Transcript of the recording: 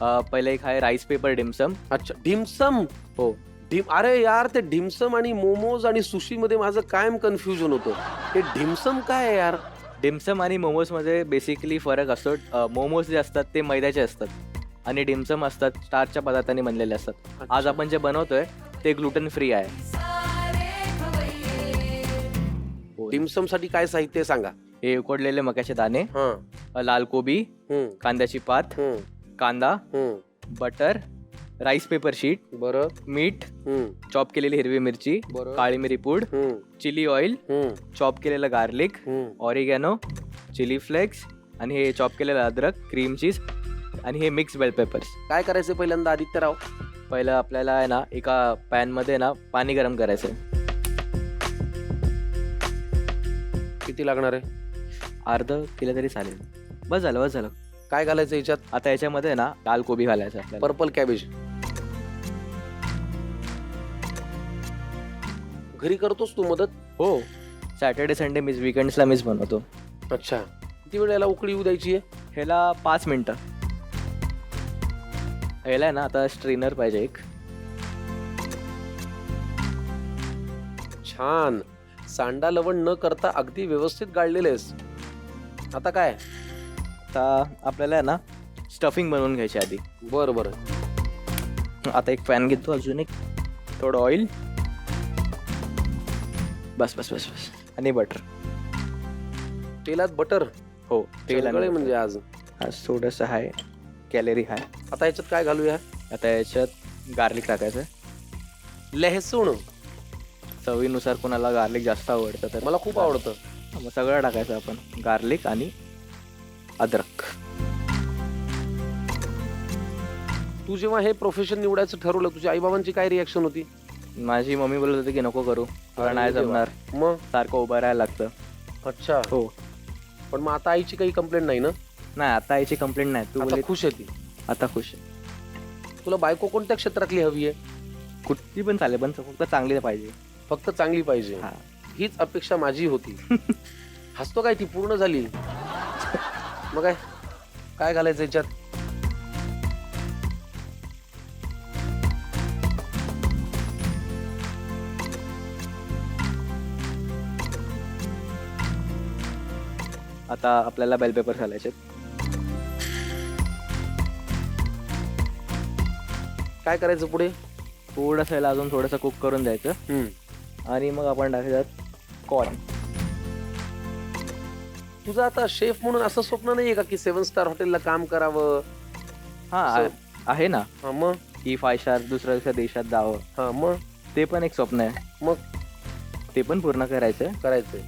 पहिले एक आहे राईस पेपर डिमसम. अच्छा, डिमसम. हो. अरे यार, ते डिमसम आणि मोमोज आणि सुशी मध्ये माझं कायम कन्फ्युजन होतं. हे डिमसम काय आहे यार? डिमसम आणि मोमोजमध्ये बेसिकली फरक असतो. मोमोज जे असतात ते मैद्याचे असतात आणि डिमसम असतात स्टार्चच्या पदार्थांनी बनलेले असतात. आज अच्छा. आपण जे बनवतोय ते ग्लुटन फ्री आहे. हो. डिमसम साठी काय साहित्य आहे सांगा. हे उकडलेले मक्याचे दाणे, हा. लाल कोबी, हम्म, कांद्याची पात, हम्म, कांदा, हम्म. बटर, राईस पेपर शीट, बरं. मीठ, हम्म, चॉप केलेली हिरवी मिरची, बरं. काळी मिरी पूड, हम्म, चिली ऑइल, हम्म, चॉप केलेलं गार्लिक, हम्म. ऑरिगॅनो, चिली फ्लेक्स आणि हे चॉप केलेलं अद्रक, क्रीम चीज आणि हे मिक्स बेल पेपर्स. काय करायचं पहिल्यांदा आदित्यराव? पहिलं आपल्याला आहे ना एका पॅनमध्ये ना पाणी गरम करायचं आहे. किती लागणार आहे? अर्ध केलं तरी चालेल. बस झालं बस झालं. काय घालायचं याच्यात? आता याच्यामध्ये ना लाल कोबी घालायचं आपल्याला. Purple cabbage. घरी करतोस तू मदत? हो. सॅटर्डे संडे मीच विकेंड्सला मीच बनवतो. अच्छा. किती वेळ याला उकळी येऊ द्यायची आहे? ह्याला 5 मिनिटं. ह्याला आहे ना आता स्ट्रेनर पाहिजे एक. छान. सांडा लवण न करता अगदी व्यवस्थित गाळलेलं आहेस. आता काय? आता आपल्याला आहे ना स्टफिंग बनवून घ्यायची आधी. बरं बरं. आता एक पॅन घेतो, अजून एक थोडं ऑइल, बस बस बस बस, आणि बटर. तेलात बटर? हो, तेल आणि म्हणजे आज आज थोडंसं आहे, कॅलरी आहे. आता याच्यात काय घालूया? आता याच्यात गार्लिक टाकायचं. लहसुन. चवीनुसार कोणाला गार्लिक जास्त आवडतं तर मला खूप आवडतं. मग सगळं टाकायचं आपण, गार्लिक आणि अद्रक. तू जेव्हा हे प्रोफेशन निवडायचं ठरवलं, तुझ्या आईबाबांची काय रिॲक्शन होती? माझी मम्मी बोलत होती की नको करू, तुला नाही जमणार, मग? सारखं उभं राहायला लागतं. अच्छा. हो. पण मग आता आईची काही कंप्लेंट नाही ना? नाही, आता याची कंप्लेंट नाही. तू आता बोलली खुश आहे ती? आता खुश आहे. तुला बायको कोणत्या क्षेत्रातली हवी आहे? कुठली पण चालेल, पण फक्त चांगली पाहिजे. फक्त चांगली पाहिजे. हा. हीच अपेक्षा माझी होती. हसतो काय, ती पूर्ण झाली. मग काय काय घालायचं याच्यात? आता आपल्याला बेल पेपर घालायचे. काय करायचं पुढे? थोडंसं याला अजून थोडंसं कुक करून द्यायचं आणि मग आपण टाकायचं कॉर्न. तुझं आता शेफ म्हणून असं स्वप्न नाहीये का की 7 स्टार हॉटेलला काम करावं? हा आहे ना, हा मग? की 5 स्टार दुसऱ्या देशात जावं, हा मग? ते पण एक स्वप्न आहे. मग ते पण पूर्ण करायचं. करायचंय.